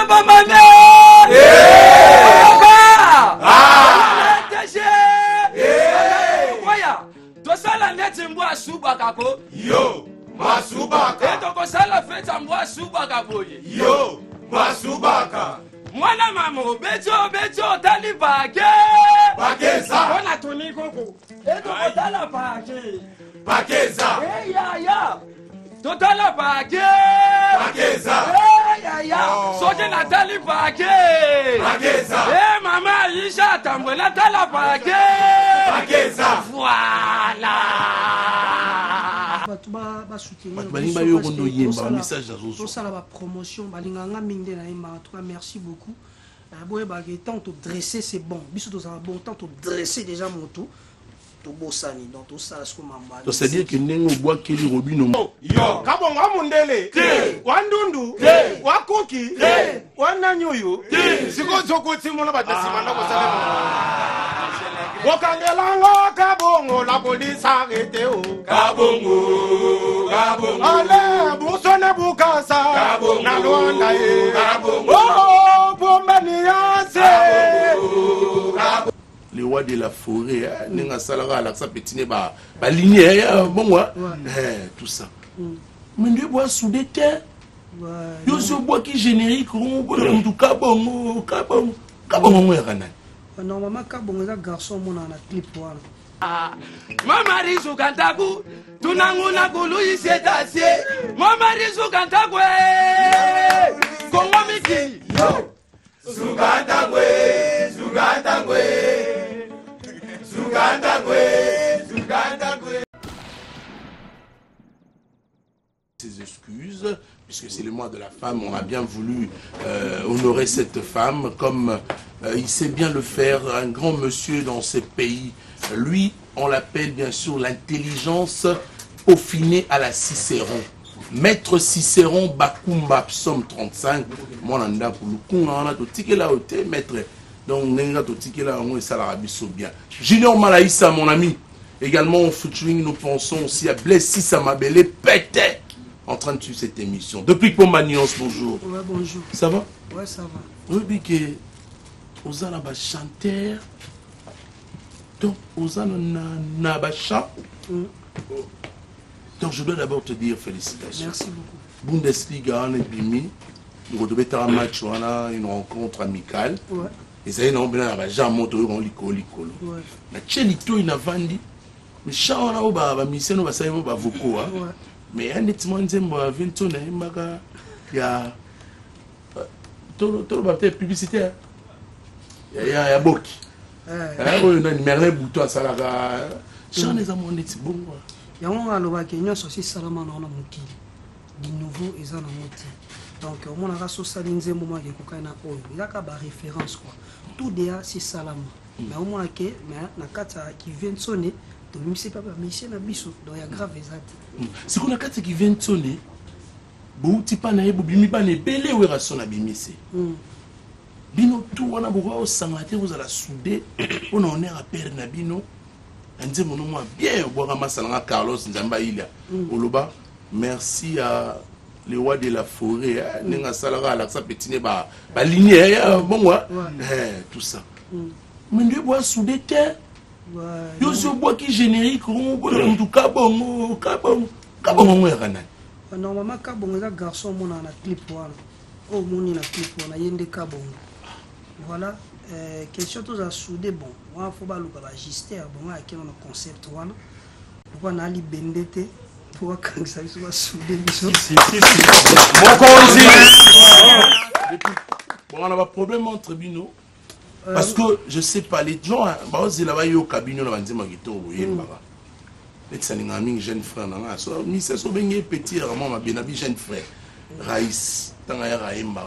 bamane tosala neti mbwa subaka ko yo masubaka tokosala feta mbwa subaka boye yo masubaka mwana mamo beto tali bake bakeza ona toni koko tokotala bake bakeza ya totala bake bakeza ya soki natali bake bakeza mama Aisha tambwe natala bake bakeza voilà promotion en tout cas merci beaucoup tant de dresser c'est bon bon tant de dresser déjà mon tout donc tout ça c'est-à-dire que nengo bois keli robino yo kabonga mundele wandundu wakuki wananyuyu siko zokuti mona batasimana ko sale wakangelanga kabongo la police arrêté o kabongo ale busone bukasa na Rwanda e oh bombani yase les rois de la forêt, nenga salara la sa petite ba lignée bon tout ça. Mais Dieu boit sous des terres. Yo se bois qui générique on tout kabongo normalement kabongo za garçon mon na clip wala. Mama rizu kantaku tunanguna kulu isetase mama rizu kantaku kongo miki yo Sugandagwe ses excuses, puisque c'est le mois de la femme, on a bien voulu honorer cette femme, comme il sait bien le faire, un grand monsieur dans ces pays. Lui, on l'appelle bien sûr l'intelligence peaufinée à la Cicéron. Maître Cicéron Bakumba, psaume 35, mon anda pour le coup, on a tout ticket là où t'es, maître. Donc, on a tout ticket là où ça l'Arabie Saoudite. Junior Malaïssa, mon ami. Également, en featuring, nous pensons aussi à Blessis Samabele, pété, en train de suivre cette émission. Depuis Pomanios, bonjour. Ouais, bonjour. Ça va? Ouais, ça va. Oui, que aux anaba chanteur, donc aux anaba chant. Donc je dois d'abord te dire félicitations. Merci beaucoup. Bundesliga, on est bimi. Nous devons faire un match, on a une rencontre amicale. Ouais. Et ça y est, on a déjà monté on licolo. Ouais. Mais Chelito, il a vendu. Mais chaque on a un mission, on va savoir on va beaucoup. Mais un petit moment, on va venir tourner, il y a tout le publicité. Il y a beaucoup. On a une merveille bouton à Salaga. Chaque les amants est bon. Il y a un endroit qui est aussi salamand dans mon qui du nouveau et ça dans mon ti. Donc on a rassou salinze moment qui est na oyo. Il y a qu'à référence quoi. Tout déjà c'est salama. Mais au moins que mais na kata qui vient de sonner, donc même c'est pas mais c'est na biso donc il y a grave exact. C'est qu'on a kata qui vient de sonner. Bon ti pa na yebo bimi pa ne belé ou rason na bimise. Bino tout on a beaucoup au sangaté vous allez souder on en est à perdre na bino. Anze mon nom bien boire masalanga Carlos Nzamba Ilia. Oloba merci à les rois de la forêt nenga salara la sa petite ba lignée bon tout ça. Mais Dieu boit sous des terres. Yo se bois qui générique on tout kabongo ngana. Normalement kabongo za garçon mon na clip wala. Oh moni na clip wana yende kabongo. Voilà. Question tous à souder bon moi faut pas le ajuster bon à quel on a concept one pourquoi on a li bendete pour quand ça soit souder bon on a un problème entre bino parce que je sais pas les gens bah c'est là-bas yo cabine na banzima gito yemba les saninga jeune frère na so mi c'est so benye petit vraiment ma benabi jeune frère Raïs tanga ya raimba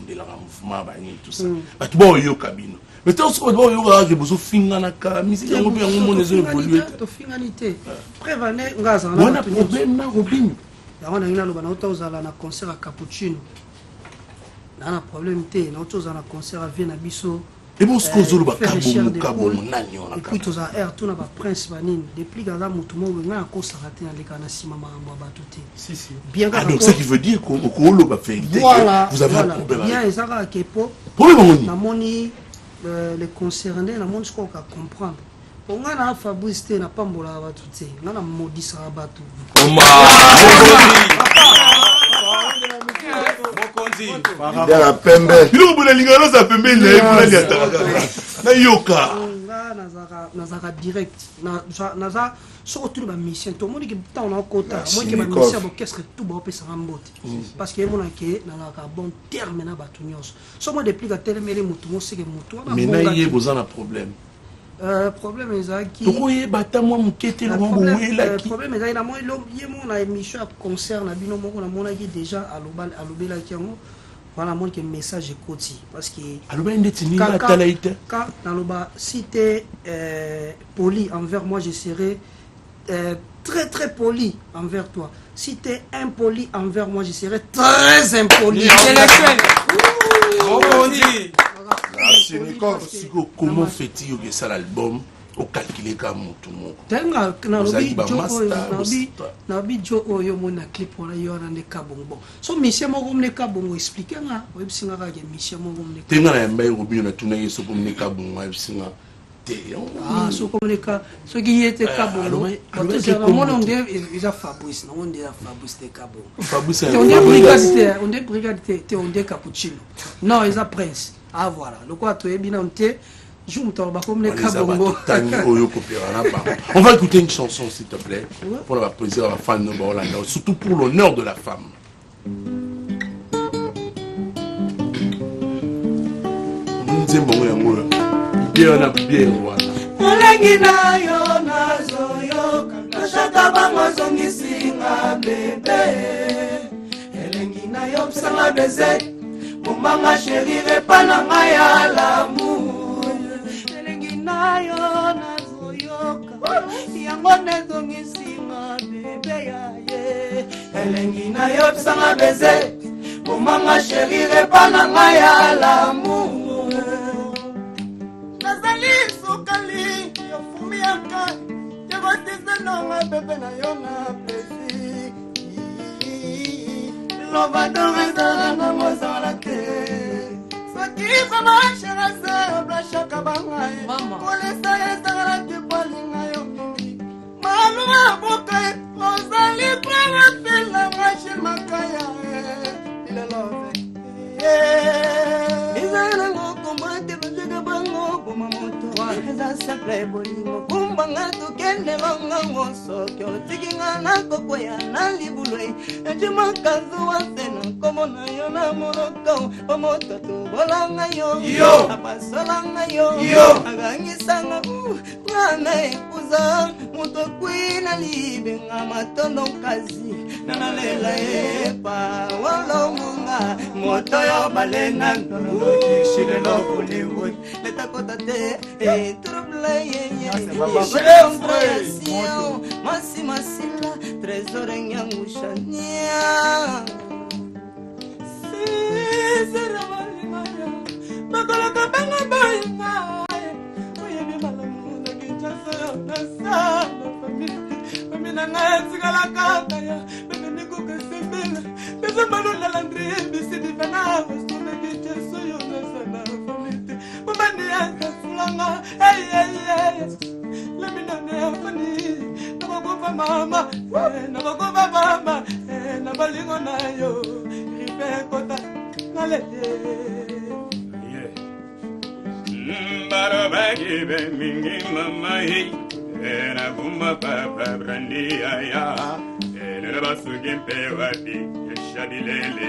de la mouvement ba ni tout ça ba tu bo yo cabine mais tant so bo yo ga bozo finga na ka musique yango pe yango monezo évoluer to finalité prévaner ngaza on a problème na Robin yango na ngina lo bana otozala na concert à Cappuccino na problème té na otozala na concert à Viena biso Et bon, ce qu'on a dit, puis tous à air, tout n'a pas prince vanine. Depuis que là, tout le monde a constaté dans les canaux si maman a battu. Si, si. Bien que donc ça qui veut dire qu'au Colo va faire vous avez un problème. Bien, et ça va Kepo. Problème on les concernés, on a ce qu'on va comprendre. On a Fabrice, n'a pas moula à tout. On a maudit ça à battu. La pembe. Il a oublié l'ingalo ça pembe na yoka. Nazara direct. Naza surtout la mission. Tout le monde qui est en quota. Moi qui ma mission qu'est-ce que tout va passer en botte. Parce que mon que na bon terme na batunios. So moi depuis que tel mêlé mutumo c'est que mutuo. Mais na yé besoin un problème. Problème est qui le problème est là moi mon émission concerne bino moko na mona qui déjà à l'obela qui voilà mon que message écoute parce que quand dans le bas si tu es poli envers moi je serai très très poli envers toi. Si tu es impoli envers moi je serai très impoli. Comment fait-il que ça l'album au calculé comme tout le monde? Nabi Jo oyo mona clip wala yo na ndeka bongo. So mission mo gomne ka bongo expliquer nga web singa ka mission mo gomne. Tenga na mbaye robino na tuna yeso gomne ka bongo web singa. Ah so gomne ka so ki yete ka bongo. Mon on dit il a Fabrice, on dit Fabrice te ka bongo. Fabrice on dit brigade te on dit cappuccino. Non, il a Prince. Ah voilà, le quoi tu es bien on te on va écouter une chanson s'il te plaît pour la plaisir à la femme de Hollande, surtout pour l'honneur de la femme. Mama chérie repananga ya l'amour elengi nayo nazoyoka yango nezongisinga bebe ya ye elengi nayo bisanga beze mama chérie repananga ya l'amour nazali sukali yofumi yanka yekotisenanga bebe na yo na plesi Lovadorezana mozalate Saki kama sherase Blashaka bangaye Kolesa yesagala tipalinga yomimi Maluma buke Ozali prava fila Machil makaya Ile love Izana ngokumate Bajaka bango Kumamoto Eza seple bolingo Kumbanga tukende longa Woso Kyo tikinga nako Kwaya nalibulwe Ejima kazu wasena Komo na yo na monoko Omoto tubolanga yo Apasolanga yo Agangisanga Ngana ekuza Muto kwina libe Ngamatono kazi Nanalela epa Walomunga Moto yo balena Nono kishile loko liwe Leta kota te Trouble ye Masi masila Trésor nyangusha nya Sera malimaya Bakala kabanga bayinga Oye mi malamu na kinchasa na sana Famina nga sigala kata ya Bebe niko kesembele Bebe malula landri Bisi di fana Wastuna kinchasa yo na sana famite Mabani yanka sulanga Hey Let me know never Nabagoba mama Nabagoba mama Nabalingo na yo Ripekota Barabagi be mingi mama hi na bumba papa brandi aya na basu gempe wadi shadilele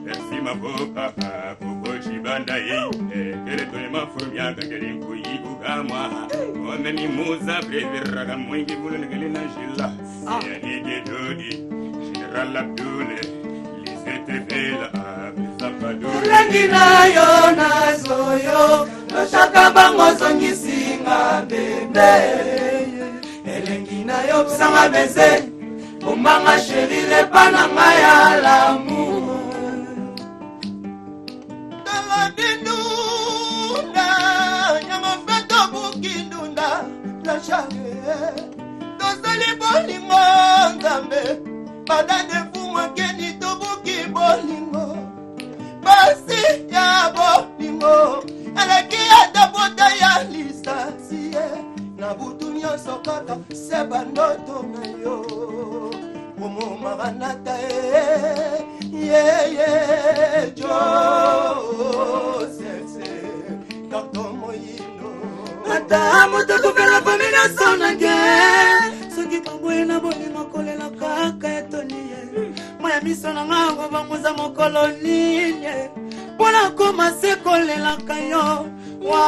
merci ma beau papa koko chibanda hi kele to ma furmia kageli ku ibuga mwa on ni muza brevira ga mwingi bulene gele na jilla ya ni de dodi general abdule lisete bela Lengi na yo na zoyo Noshaka bango zongisinga bebe Elengi na yo psanga beze Umanga sheri repananga ya l'amour Dala dinuna bolingo nzambe badandevou makeni tobuki bolingo basi ya bolingo eleki ata bota ya lisansie na butu nyonso kaka se bandoto na yo momo maranata ye josese kato moyino ata moto kopela famina sonage soki kamboye na bolingo kolela kaka etoniye moya miso na ngango banguza mokolo nini mpona komase kolelaka yo wa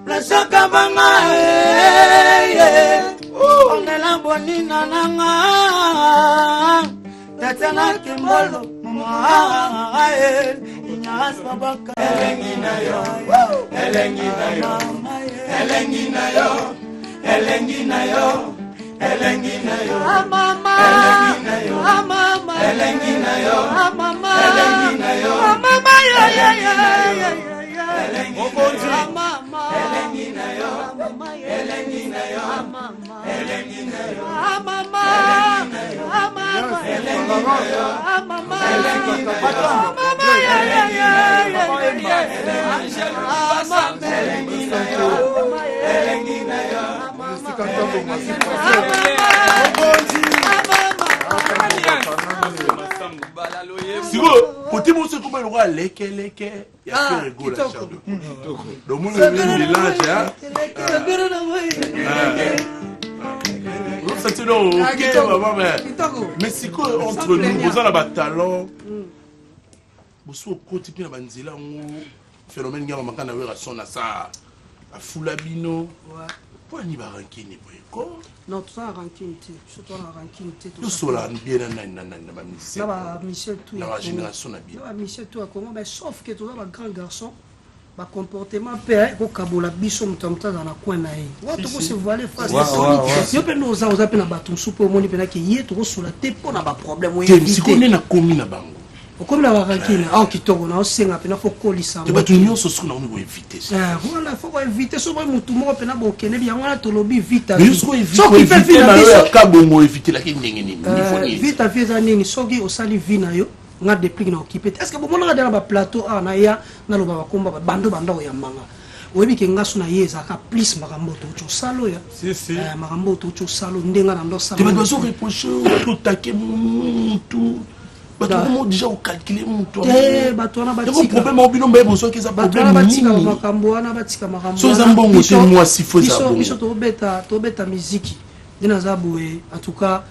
plashaka banga ongela bonina nanga tatana kimbolo inyas babaka elengi na yo elengi na yo elengi na yo elengi na yo elengi na yo mama elengi na yo mama elengi na yo mama elengi na yo mama ya elengi mama elengi na yo elengi na yo mama elengi na yo mama elengi na yo mama elengi na yo mama ya elengi na yo elengi na yo Sigo, côté mon secours, il aura leke. Il y a fait rigolo la charte. Donc, mon mélange, hein. Ça, c'est non, ok, maman, mais c'est quoi entre nous, vous avez un talent. Vous avez un côté de la banzila, phénomène qui a manqué à la son à ça. À Foulabino. Pourquoi n'y va rancune quoi? Non, tout ça rancune, surtout la rancune. Tout cela bien Michel tout la génération bien. Michel tout à comment mais sauf que tout ça un grand garçon, ba comportement père ko kabola biso mutamta dans la coin na ye. Wato ko se voiler face. Yo pe no za pe na batum soupe moni pe na ke ye to so la te po na ba problème o éviter. Si connait na komi na bango. Comme la rancune, qui tourne, on sait que il faut coller ça. Tu vas tout nous ce qu'on a éviter. Voilà, faut éviter. Souvent, tout le monde peut pas bon, bien on a tout lobby vite. Mais jusqu'où éviter la cabongo éviter la kiningini. Vite à vite année, sogi au sali vina yo, on a des prix na occupé. Est-ce que bon on a dans le plateau na ya na lo ba komba bando ya manga. Oyebi ke ngasu na yeza ka please makambo to cho salo ya. Si. Makambo to cho salo ndenga na ndo salo. Tu vas devoir reprocher tout taquer tout. Comment déjà au calculer mon toit. Le problème au bilan mais besoin que ça problème minime. Makamboana batika makambo. So zambongo c'est moi si faut ça. Biso to beta musique. Dina zaboué en tout cas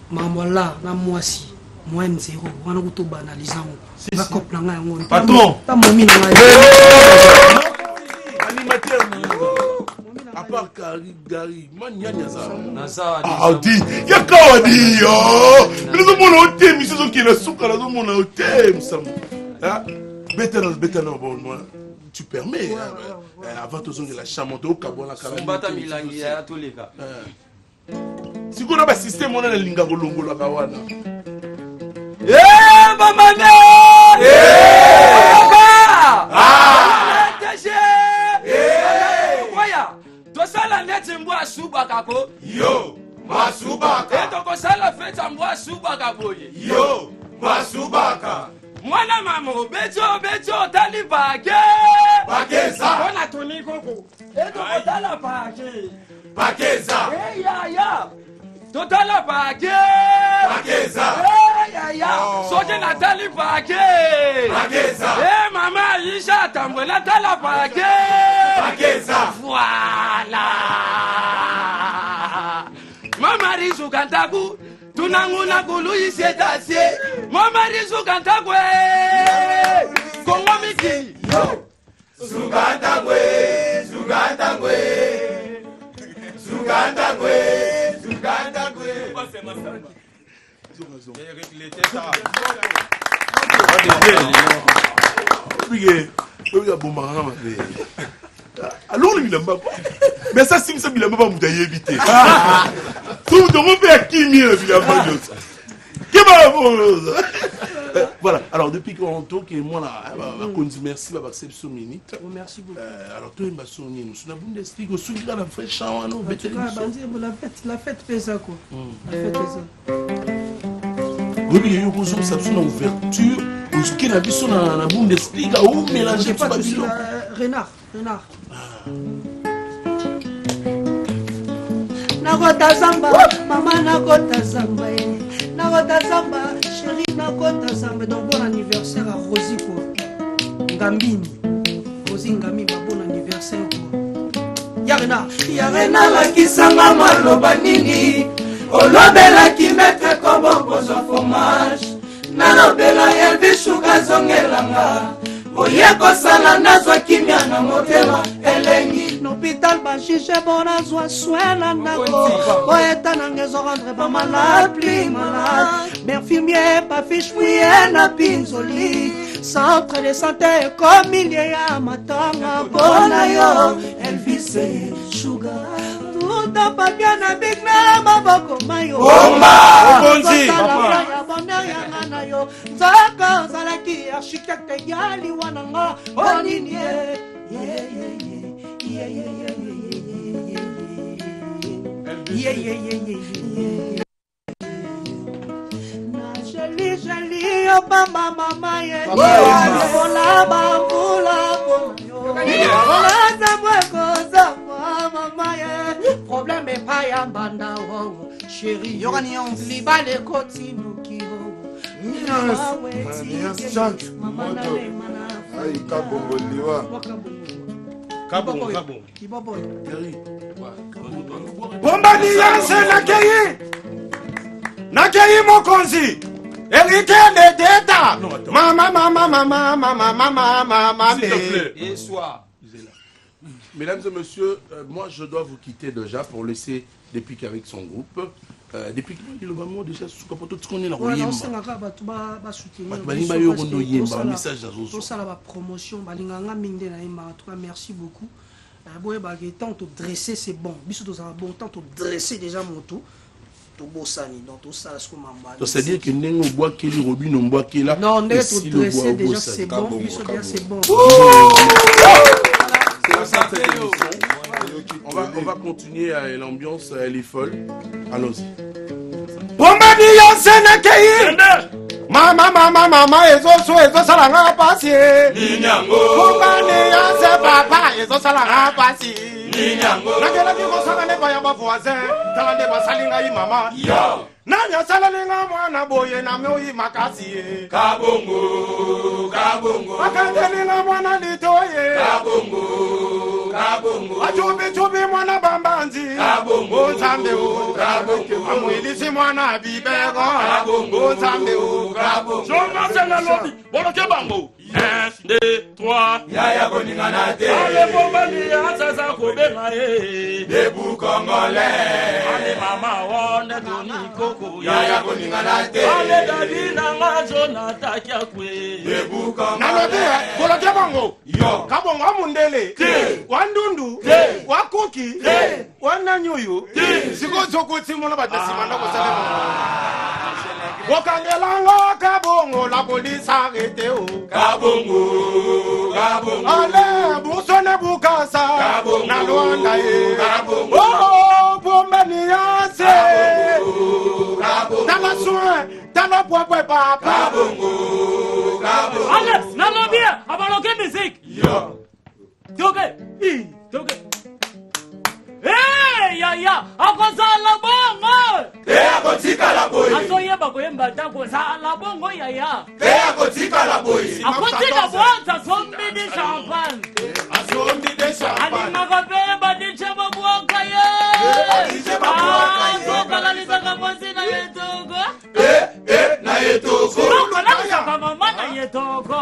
mamola na mwasi moins 0 wana ko to banaliser on. Va kopla nga yango. Patron. Ta momi na nga. Animateur à part Gary, Manianya ça. Ah, dis, y'a quoi dit, oh! Mais nous avons un thème, ils sont qui le souk, nous avons un thème, ça. Bétanos, bon, moi, tu permets, avant tout ça, la chambre au Cabon, la carrière. Bata Milangi, à tous les cas. Si vous avez un système, on a le linga golongo la kawana. Eh, mamane! Eh! Ah! Tosala neti mbwa subaka ko Yo, masubaka. Eto kosala feta mbwa subaka boye Yo, masubaka. Mwana mamo beto tali bage Bageza. Ona toni koko Eto kotala bage Bageza. Ya Totala bage Bageza. Ya Soje na tali bage Bageza. Mama Isha tambwe na tala bage Bageza. Voilà. Mama rizu kantaku tunanguna kulu isetasye. Mama rizu kantakwe Kongo miki yo. Sugantakwe. Alors le bilamba mais ça sim ça bilamba pas mutaye éviter tout le monde fait qui mieux bilamba qui va Voilà, alors depuis qu'on toque, moi, merci pour accepter ce minute. Merci beaucoup. Alors, toi, tu as sonné, nous sommes Bundesliga, nous sommes la fraîche, la fête fait ça, quoi. La fête fait ça. Oui, il y a eu une ouverture, ce qui a vu sur la Bundesliga, où mélanger pas tout ça. Renard. Nakota Zamba, maman Nakota Zamba, Nakota Zamba, chérie Nakota Zamba. Donc bon anniversaire à Rosie quoi. Ngambini, Rosie Ngambini, bon anniversaire quoi. Yarena la kisanga maloba nini, olobela ki mettre comme pozo fromage, nalobela Elvis Sugar zongelanga. Oye kosala nazwa kimia na motema elengi l'hôpital bajije bona zwa soin na ndako poeta nangezo rendre pas malade plus malade infirmier pas fiche fouiller na pinzoli centre de santé comme il y a matanga bona yo Elvis Sugar tout a pas bien na big na maboko mayo Omba Bonzi na yo zaka zalaki architecte yali wananga onini na jali obama mama ye bola bambula bola zabweko zabwa mama ye problème pas ya banda chérie libale koti mukiro Bombani yanse nakei mokonzi Erikende teta mama s'il te plaît. Mesdames et messieurs, moi je dois vous quitter déjà pour laisser depuis qu'avec son groupe. Depuis que le moment déjà sous capote tout connaît la royaume. Merci beaucoup. Tant de dresser c'est bon. Tant de dresser déjà mon tout. C'est-à-dire que nous bois qu'il robin on boit qu'il a. Non, dresser déjà c'est bon. C'est bon. On va continuer, l'ambiance elle est folle. Allons-y. Bombani yanse nakei mama ezo salanga pasi Bombani yanse papa ezo salanga pasi nakela ki kosanga ne baya ba voisin tala ne basalinga yi mama nanya salalinga mwana boye na meoyi makasi kabongo akandelinga mwana litoye kabongo achubi mwana bambanzi kabongo nzambe o amwilisi mwana bibego kabongo nzambe o kabongo Joma sena lobi, boloke bango. 1, 2, 3. Yaya koningana te Ale bombani azaza kobenga e. Debu congolais Ale mama wone toni koko Yaya koningana te Ale dadi nanga Jonathan Kiakwe. Debu congolais nalobi boloke bango yo kabongo amundele wandundu wakuki wananyuyu sikozokuti mona batasimanda kosale bokangelanga kabongo la polisi arrete o kabongo ale busone bukasa na Luanda ye kabongo oh bombani yase tala soin tala poipoi papa kabongo Alex, nalobi abaloke musique. yo Toke. Hey, ya, akozala bongo. akotika la boy Asoyeba koyemba tako sala bongo ya. akotika la boy Akotika bonza sombi di champagne. asombi de champagne Ani makapeba di cheba buaka ye. Sokala lisaka mwasi na yetoko. na yetoko Sokala lisaka mama na yetoko.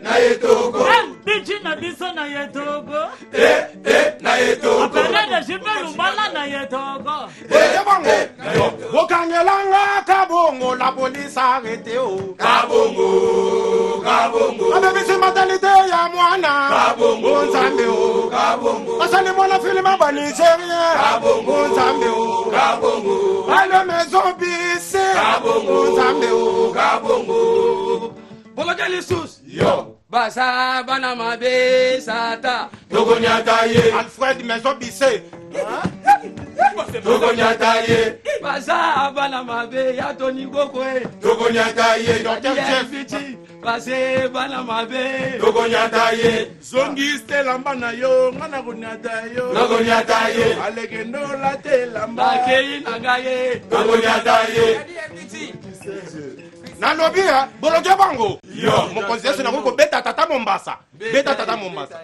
na yetoko Bichi na biso na yetoko. na yetoko Apele de shipe lumbala na yetoko. bokangelanga kabongo la polisi arrete o kabongo abebisi maternité ya mwana kabongo nzambe o kabongo basali mwana filime banigerien nzambe o kabongo ale maison bise kabongo nzambe o ya bongo boloke lisusu yo basa bana mabe sata tokonyata ye Alfred Maison Bissé tokonyata ye basa bana mabe ya Tony Boko tokonyata ye Fiti base bana mabe tokonyata ye zongi lamba na yo ngana kunyata yo tokonyata ye alekendo la te lamba bakei nangaye tokonyata ye nalobi boloke bango yo mokonzi yesu nango kobeta tata Mombasa beta tata Mombasa